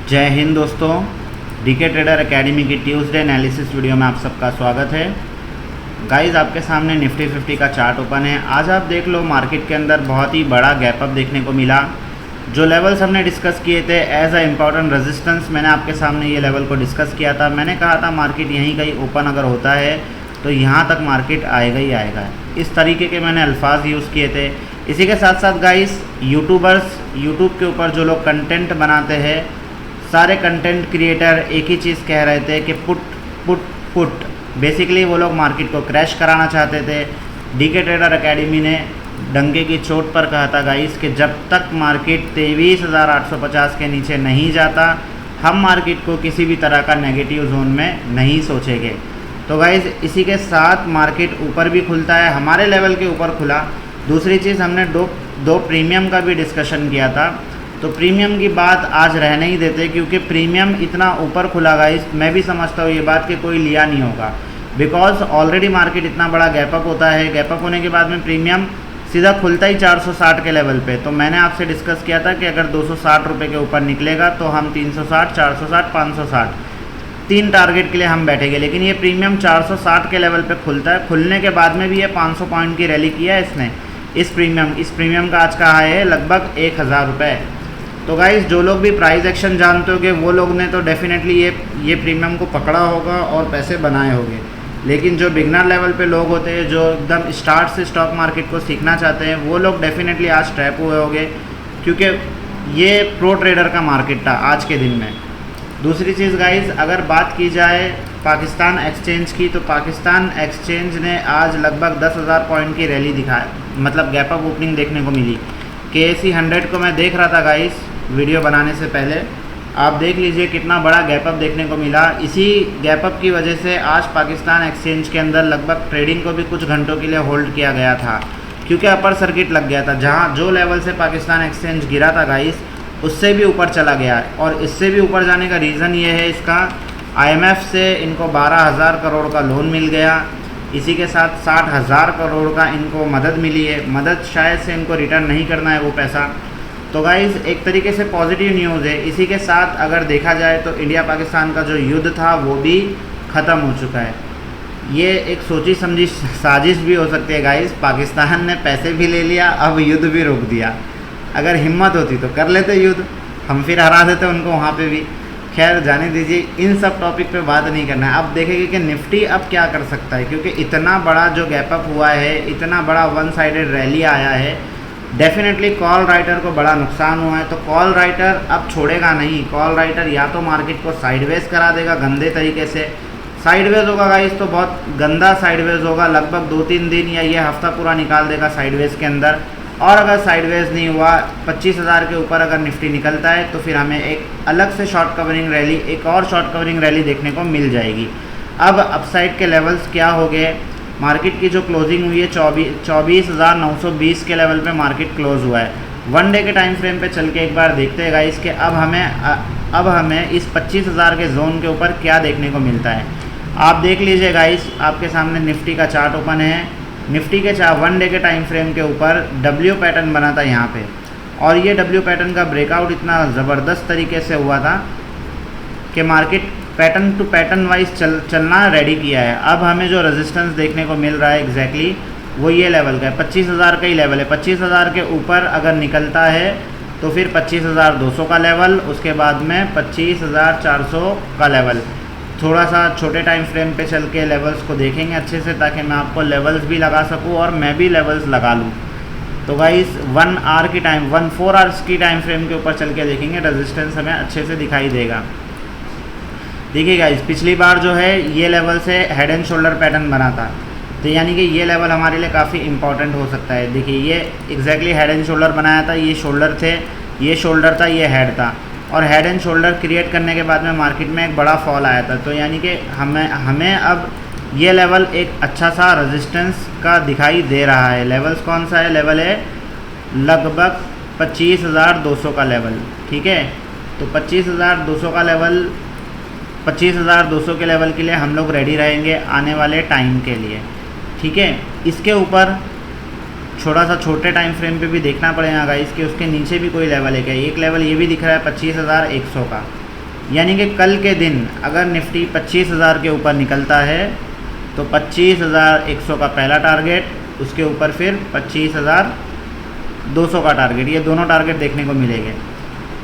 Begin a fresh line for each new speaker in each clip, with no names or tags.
जय हिंद दोस्तों, DK trader academy की ट्यूसडे एनालिसिस वीडियो में आप सबका स्वागत है। गाइस, आपके सामने निफ्टी 50 का चार्ट ओपन है। आज आप देख लो, मार्केट के अंदर बहुत ही बड़ा गैप अप देखने को मिला। जो लेवल्स हमने डिस्कस किए थे एज अ इम्पॉर्टेंट रेजिस्टेंस, मैंने आपके सामने ये लेवल को डिस्कस किया था। मैंने कहा था मार्केट यहीं कहीं ओपन अगर होता है तो यहाँ तक मार्केट आएगा ही आएगा। इस तरीके के मैंने अल्फाज यूज़ किए थे। इसी के साथ साथ गाइस, यूट्यूब के ऊपर जो लोग कंटेंट बनाते हैं, सारे कंटेंट क्रिएटर एक ही चीज़ कह रहे थे कि पुट बेसिकली वो लोग मार्केट को क्रैश कराना चाहते थे। डीके ट्रेडर एकेडमी ने डंके की चोट पर कहा था गाइस कि जब तक मार्केट 23,850 के नीचे नहीं जाता, हम मार्केट को किसी भी तरह का नेगेटिव जोन में नहीं सोचेंगे। तो गाइस, इसी के साथ मार्केट ऊपर भी खुलता है, हमारे लेवल के ऊपर खुला। दूसरी चीज़, हमने दो प्रीमियम का भी डिस्कशन किया था। तो प्रीमियम की बात आज रहने ही देते, क्योंकि प्रीमियम इतना ऊपर खुला गाइस, मैं भी समझता हूँ ये बात कि कोई लिया नहीं होगा। बिकॉज ऑलरेडी मार्केट इतना बड़ा गैप अप होता है। गैप अप होने के बाद में प्रीमियम सीधा खुलता ही 460 के लेवल पे। तो मैंने आपसे डिस्कस किया था कि अगर 260 रुपये के ऊपर निकलेगा तो हम 360, 460, 560 तीन टारगेट के लिए हम बैठेंगे। लेकिन ये प्रीमियम 460 के लेवल पे खुलता है। खुलने के बाद में भी ये 500 पॉइंट की रैली किया है इसने। इस प्रीमियम का आज का हाई है लगभग 1,000 रुपये। तो गाइस, जो लोग भी प्राइस एक्शन जानते होंगे वो लोग ने तो डेफिनेटली ये प्रीमियम को पकड़ा होगा और पैसे बनाए होंगे। लेकिन जो बिगनर लेवल पे लोग होते हैं, जो एकदम स्टार्ट से स्टॉक मार्केट को सीखना चाहते हैं, वो लोग डेफिनेटली आज ट्रैप हुए होंगे, क्योंकि ये प्रो ट्रेडर का मार्केट था आज के दिन में। दूसरी चीज़ गाइस, अगर बात की जाए पाकिस्तान एक्सचेंज की, तो पाकिस्तान एक्सचेंज ने आज लगभग 10,000 पॉइंट की रैली दिखाया, मतलब गैप अप ओपनिंग देखने को मिली। KSE 100 को मैं देख रहा था गाइस वीडियो बनाने से पहले। आप देख लीजिए कितना बड़ा गैप अप देखने को मिला। इसी गैप अप की वजह से आज पाकिस्तान एक्सचेंज के अंदर लगभग ट्रेडिंग को भी कुछ घंटों के लिए होल्ड किया गया था, क्योंकि अपर सर्किट लग गया था। जहां जो लेवल से पाकिस्तान एक्सचेंज गिरा था गाइस, उससे भी ऊपर चला गया है। और इससे भी ऊपर जाने का रीज़न ये है, इसका IMF से इनको 12,000 करोड़ का लोन मिल गया। इसी के साथ 60,000 करोड़ का इनको मदद मिली है। मदद शायद से इनको रिटर्न नहीं करना है वो पैसा। तो गाइज़, एक तरीके से पॉजिटिव न्यूज़ है। इसी के साथ अगर देखा जाए तो इंडिया पाकिस्तान का जो युद्ध था वो भी ख़त्म हो चुका है। ये एक सोची समझी साजिश भी हो सकती है गाइज़। पाकिस्तान ने पैसे भी ले लिया, अब युद्ध भी रोक दिया। अगर हिम्मत होती तो कर लेते युद्ध, हम फिर हरा देते उनको वहाँ पे भी। खैर, जाने दीजिए, इन सब टॉपिक पे बात नहीं करना है। अब देखेंगे कि निफ्टी अब क्या कर सकता है, क्योंकि इतना बड़ा जो गैप अप हुआ है, इतना बड़ा वन साइडेड रैली आया है, डेफिनेटली कॉल राइटर को बड़ा नुकसान हुआ है। तो कॉल राइटर अब छोड़ेगा नहीं। कॉल राइटर या तो मार्केट को साइडवेज करा देगा गंदे तरीके से। साइडवेज होगा गाइस तो बहुत गंदा साइडवेज होगा, लगभग 2-3 दिन या ये हफ्ता पूरा निकाल देगा साइडवेज के अंदर। और अगर साइडवेज नहीं हुआ, 25,000 के ऊपर अगर निफ्टी निकलता है, तो फिर हमें एक अलग से शॉर्ट कवरिंग रैली, एक और शॉर्ट कवरिंग रैली देखने को मिल जाएगी। अब अपसाइड के लेवल्स क्या हो गए, मार्केट की जो क्लोजिंग हुई है 24,920 के लेवल पे मार्केट क्लोज हुआ है। वन डे के टाइम फ्रेम पे चल के एक बार देखते हैं गाइस कि अब हमें इस 25,000 के जोन के ऊपर क्या देखने को मिलता है। आप देख लीजिए गाइस, आपके सामने निफ्टी का चार्ट ओपन है। निफ्टी के वन डे के टाइम फ्रेम के ऊपर W पैटर्न बना था यहाँ पे, और ये W पैटर्न का ब्रेकआउट इतना ज़बरदस्त तरीके से हुआ था कि market pattern to pattern wise चलना रेडी किया है। अब हमें जो रेजिस्टेंस देखने को मिल रहा है एग्जैक्टली वो ये लेवल का है, 25,000 का ही लेवल है। 25,000 के ऊपर अगर निकलता है तो फिर 25,200 का लेवल, उसके बाद में 25,400 का लेवल। थोड़ा सा छोटे टाइम फ्रेम पे चल के लेवल्स को देखेंगे अच्छे से, ताकि मैं आपको लेवल्स भी लगा सकूँ और मैं भी लेवल्स लगा लूँ। तो गाइस, 1 आवर की टाइम 4 आवर्स की टाइम फ्रेम के ऊपर चल के देखेंगे, रेजिस्टेंस हमें अच्छे से दिखाई देगा। देखिए गाइस, पिछली बार जो है ये लेवल से हेड एंड शोल्डर पैटर्न बना था, तो यानी कि ये लेवल हमारे लिए काफ़ी इंपॉर्टेंट हो सकता है। देखिए, ये एग्जैक्टली हेड एंड शोल्डर बनाया था, ये शोल्डर थे, ये शोल्डर था, ये हेड था। और हेड एंड शोल्डर क्रिएट करने के बाद में मार्केट में एक बड़ा फॉल आया था। तो यानी कि हमें अब ये लेवल एक अच्छा सा रेजिस्टेंस का दिखाई दे रहा है। लेवल्स कौन सा है, लेवल है लगभग 25,200 का लेवल। ठीक है, तो 25,200 का लेवल, 25,200 के लेवल के लिए हम लोग रेडी रहेंगे आने वाले टाइम के लिए। ठीक है, इसके ऊपर थोड़ा सा छोटे टाइम फ्रेम पे भी देखना पड़ेगा गाइस कि उसके नीचे भी कोई लेवल है क्या। एक लेवल ये भी दिख रहा है 25,100 का। यानी कि कल के दिन अगर निफ्टी 25,000 के ऊपर निकलता है तो 25,100 का पहला टारगेट, उसके ऊपर फिर 25,200 का टारगेट, ये दोनों टारगेट देखने को मिलेंगे।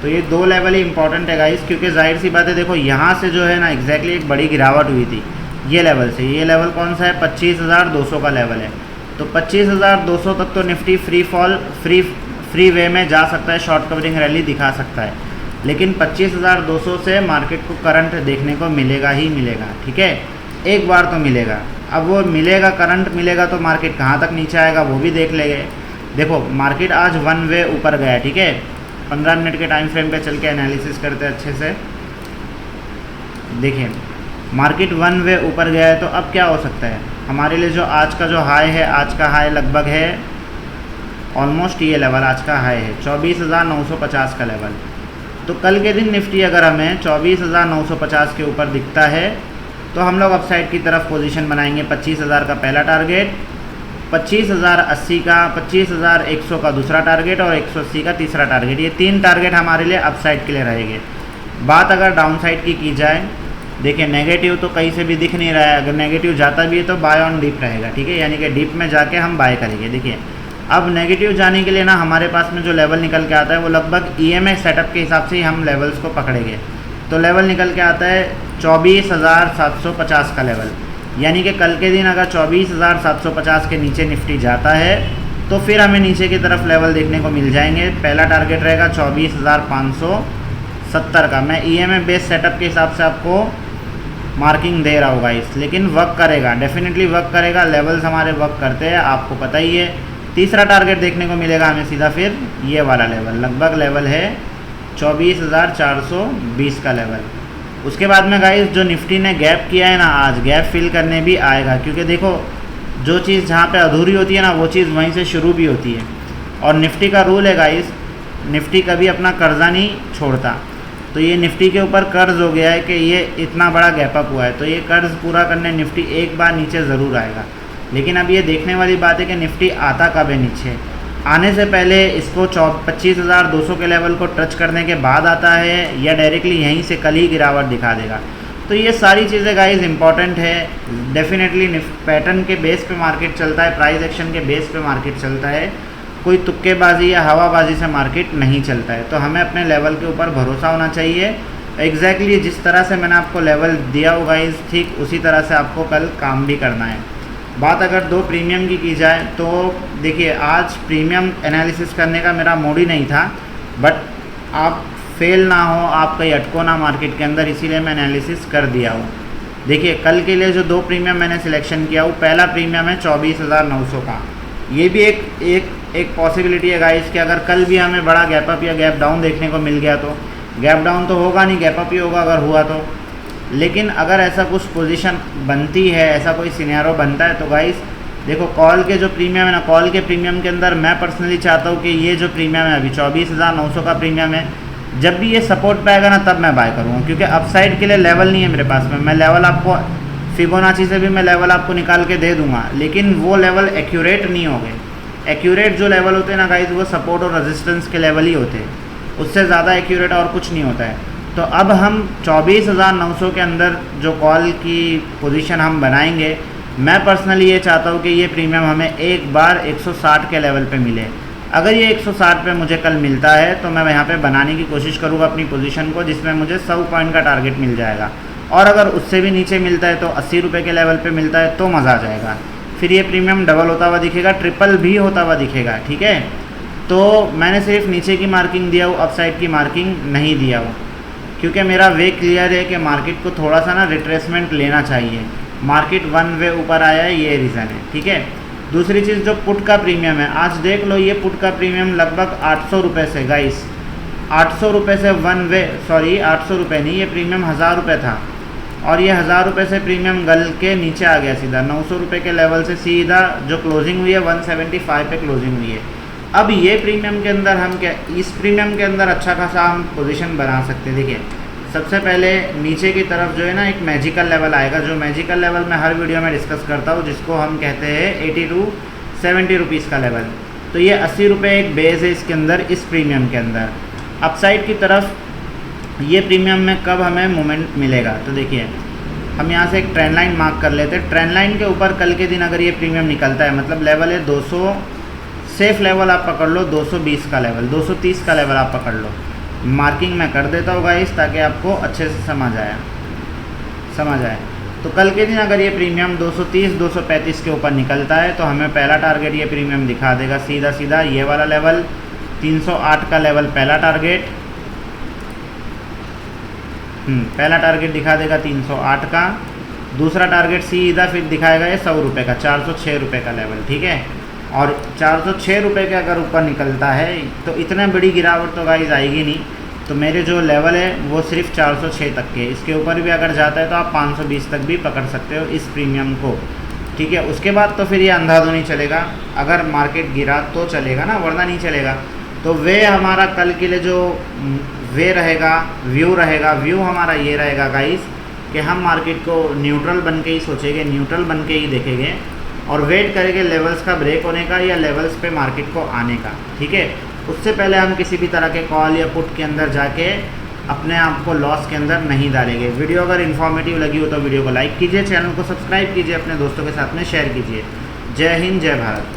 तो ये दो लेवल ही इंपॉर्टेंट है गाइस, क्योंकि जाहिर सी बात है देखो यहाँ से जो है ना एग्जैक्टली एक बड़ी गिरावट हुई थी ये लेवल से। ये लेवल कौन सा है? 25,200 का लेवल है। तो 25,200 तक तो निफ्टी फ्री वे में जा सकता है, शॉर्ट कवरिंग रैली दिखा सकता है, लेकिन 25,200 से मार्केट को करंट देखने को मिलेगा ही मिलेगा, ठीक है, एक बार तो मिलेगा। अब वो मिलेगा, करंट मिलेगा तो मार्केट कहाँ तक नीचे आएगा वो भी देख लेंगे। देखो मार्केट आज वन वे ऊपर गया है, ठीक है, 15 मिनट के टाइम फ्रेम पे चल के एनालिसिस करते हैं अच्छे से। देखिए मार्केट वन वे ऊपर गया है, तो अब क्या हो सकता है हमारे लिए? जो आज का जो हाई है, आज का हाई लगभग है ऑलमोस्ट ये लेवल आज का हाई है 24,950 का लेवल। तो कल के दिन निफ्टी अगर हमें 24,950 के ऊपर दिखता है तो हम लोग अपसाइड की तरफ पोजीशन बनाएंगे। 25,000 का पहला टारगेट, 25,080 का, 25,100 का दूसरा टारगेट और 180 का तीसरा टारगेट। ये 3 टारगेट हमारे लिए अपसाइड के लिए रहेंगे। बात अगर डाउन साइड की जाए, देखिए नेगेटिव तो कहीं से भी दिख नहीं रहा है। अगर नेगेटिव जाता भी है तो बाय ऑन डिप रहेगा, ठीक है, यानी कि डिप में जाके हम बाय करेंगे। देखिए अब नेगेटिव जाने के लिए ना हमारे पास में जो लेवल निकल के आता है वो लगभग EMA सेटअप के हिसाब से ही हम लेवल्स को पकड़ेंगे। तो लेवल निकल के आता है 24,750 का लेवल, यानी कि कल के दिन अगर 24,750 के नीचे निफ्टी जाता है तो फिर हमें नीचे की तरफ लेवल देखने को मिल जाएंगे। पहला टारगेट रहेगा 24,570 का। मैं EMA बेस सेटअप के हिसाब से आपको मार्किंग दे रहा होगा इस, लेकिन वर्क करेगा, डेफिनेटली वर्क करेगा। लेवल्स हमारे वर्क करते हैं, आपको पता ही है। तीसरा टारगेट देखने को मिलेगा हमें सीधा फिर ये वाला लेवल, लगभग लेवल है 24,420 का लेवल। उसके बाद में गाइस जो निफ्टी ने गैप किया है ना, आज गैप फिल करने भी आएगा, क्योंकि देखो जो चीज़ जहाँ पे अधूरी होती है ना वो चीज़ वहीं से शुरू भी होती है। और निफ्टी का रूल है गाइस, निफ्टी कभी अपना कर्जा नहीं छोड़ता। तो ये निफ्टी के ऊपर कर्ज हो गया है कि ये इतना बड़ा गैप अप हुआ है, तो ये कर्ज पूरा करने निफ्टी एक बार नीचे ज़रूर आएगा। लेकिन अब ये देखने वाली बात है कि निफ्टी आता कब है नीचे। आने से पहले इसको 25,200 के लेवल को टच करने के बाद आता है, या डायरेक्टली यहीं से कल ही गिरावट दिखा देगा। तो ये सारी चीज़ें गाइस इंपॉर्टेंट है। डेफिनेटली पैटर्न के बेस पे मार्केट चलता है, प्राइस एक्शन के बेस पे मार्केट चलता है, कोई तुक्केबाजी या हवाबाजी से मार्केट नहीं चलता है। तो हमें अपने लेवल के ऊपर भरोसा होना चाहिए। एग्जैक्टली जिस तरह से मैंने आपको लेवल दिया होगा इस, ठीक उसी तरह से आपको कल काम भी करना है। बात अगर 2 प्रीमियम की जाए तो देखिए आज प्रीमियम एनालिसिस करने का मेरा मूड ही नहीं था, बट आप फेल ना हो, आप कहीं अटको ना मार्केट के अंदर, इसीलिए मैं एनालिसिस कर दिया हूँ। देखिए कल के लिए जो 2 प्रीमियम मैंने सिलेक्शन किया वो पहला प्रीमियम है 24,900 का। ये भी एक पॉसिबिलिटी है गाइस कि अगर कल भी हमें बड़ा गैप अप या गैप डाउन देखने को मिल गया, तो गैप डाउन तो होगा नहीं, गैप अप ही होगा अगर हुआ तो। लेकिन अगर ऐसा कुछ पोजीशन बनती है, ऐसा कोई सिनेरियो बनता है, तो गाइस देखो कॉल के जो प्रीमियम है ना, कॉल के प्रीमियम के अंदर मैं पर्सनली चाहता हूँ कि ये जो प्रीमियम है अभी 24,900 का प्रीमियम है, जब भी ये सपोर्ट पे आएगा ना तब मैं बाय करूँगा, क्योंकि अपसाइड के लिए लेवल नहीं है मेरे पास में। मैं लेवल आपको फिबोनाची से भी मैं लेवल आपको निकाल के दे दूँगा, लेकिन वो लेवल एक्यूरेट नहीं होंगे। एक्यूरेट जो लेवल होते हैं ना गाइस वो सपोर्ट और रेजिस्टेंस के लेवल ही होते हैं, उससे ज़्यादा एक्यूरेट और कुछ नहीं होता है। तो अब हम 24,900 के अंदर जो कॉल की पोजीशन हम बनाएंगे, मैं पर्सनली ये चाहता हूँ कि ये प्रीमियम हमें एक बार 160 के लेवल पे मिले। अगर ये 160 पे मुझे कल मिलता है तो मैं यहाँ पे बनाने की कोशिश करूँगा अपनी पोजीशन को, जिसमें मुझे 100 पॉइंट का टारगेट मिल जाएगा। और अगर उससे भी नीचे मिलता है तो 80 रुपये के लेवल पे मिलता है तो मज़ा आ जाएगा। फिर ये प्रीमियम डबल होता हुआ दिखेगा, ट्रिपल भी होता हुआ दिखेगा, ठीक है। तो मैंने सिर्फ नीचे की मार्किंग दिया हूँ, अपसाइड की मार्किंग नहीं दिया हूँ, क्योंकि मेरा वे क्लियर है कि मार्केट को थोड़ा सा ना रिट्रेसमेंट लेना चाहिए। मार्केट वन वे ऊपर आया है, ये रीज़न है, ठीक है। दूसरी चीज़ जो पुट का प्रीमियम है, आज देख लो ये पुट का प्रीमियम लगभग 800 रुपये से गाइस, 800 रुपये से 800 रुपये नहीं, ये प्रीमियम 1000 रुपये था, और ये 1000 रुपये से प्रीमियम गल के नीचे आ गया सीधा 900 रुपये के लेवल से सीधा जो क्लोजिंग हुई है 175 पे क्लोजिंग हुई है। अब ये प्रीमियम के अंदर हम क्या, इस प्रीमियम के अंदर अच्छा खासा हम पोजीशन बना सकते हैं। देखिए सबसे पहले नीचे की तरफ जो है ना एक मैजिकल लेवल आएगा, जो मैजिकल लेवल मैं हर वीडियो में डिस्कस करता हूँ, जिसको हम कहते हैं 80 to 70 रुपीज़ का लेवल। तो ये 80 रुपये एक बेस है इसके अंदर, इस प्रीमियम के अंदर। अपसाइड की तरफ ये प्रीमियम में कब हमें मोमेंट मिलेगा, तो देखिए हम यहाँ से एक ट्रेंड लाइन मार्क कर लेते हैं। ट्रेंड लाइन के ऊपर कल के दिन अगर ये प्रीमियम निकलता है, मतलब लेवल है 200, सेफ लेवल आप पकड़ लो 220 का लेवल, 230 का लेवल आप पकड़ लो। मार्किंग मैं कर देता हूँ गाइस ताकि आपको अच्छे से समझ आए। तो कल के दिन अगर ये प्रीमियम 230 235 के ऊपर निकलता है तो हमें पहला टारगेट ये प्रीमियम दिखा देगा सीधा ये वाला लेवल 308 का लेवल पहला टारगेट। पहला टारगेट दिखा देगा 308 का। दूसरा टारगेट सीधा फिर दिखाएगा ये 100 रुपये का, 406 रुपये का लेवल, ठीक है। और 406 रुपये के अगर ऊपर निकलता है तो इतने बड़ी गिरावट तो गाइस आएगी नहीं। तो मेरे जो लेवल है वो सिर्फ 406 तक के, इसके ऊपर भी अगर जाता है तो आप 520 तक भी पकड़ सकते हो इस प्रीमियम को, ठीक है। उसके बाद तो फिर ये अंधाधुनी चलेगा, अगर मार्केट गिरा तो चलेगा ना, वरना नहीं चलेगा। तो वे हमारा कल के लिए जो वे रहेगा, व्यू हमारा ये रहेगा गाइस कि हम मार्केट को न्यूट्रल बन के ही सोचेंगे, न्यूट्रल बन के ही देखेंगे और वेट करेंगे लेवल्स का ब्रेक होने का या लेवल्स पे मार्केट को आने का, ठीक है। उससे पहले हम किसी भी तरह के कॉल या पुट के अंदर जाके अपने आप को लॉस के अंदर नहीं डालेंगे। वीडियो अगर इन्फॉर्मेटिव लगी हो तो वीडियो को लाइक कीजिए, चैनल को सब्सक्राइब कीजिए, अपने दोस्तों के साथ में शेयर कीजिए। जय हिंद, जय भारत।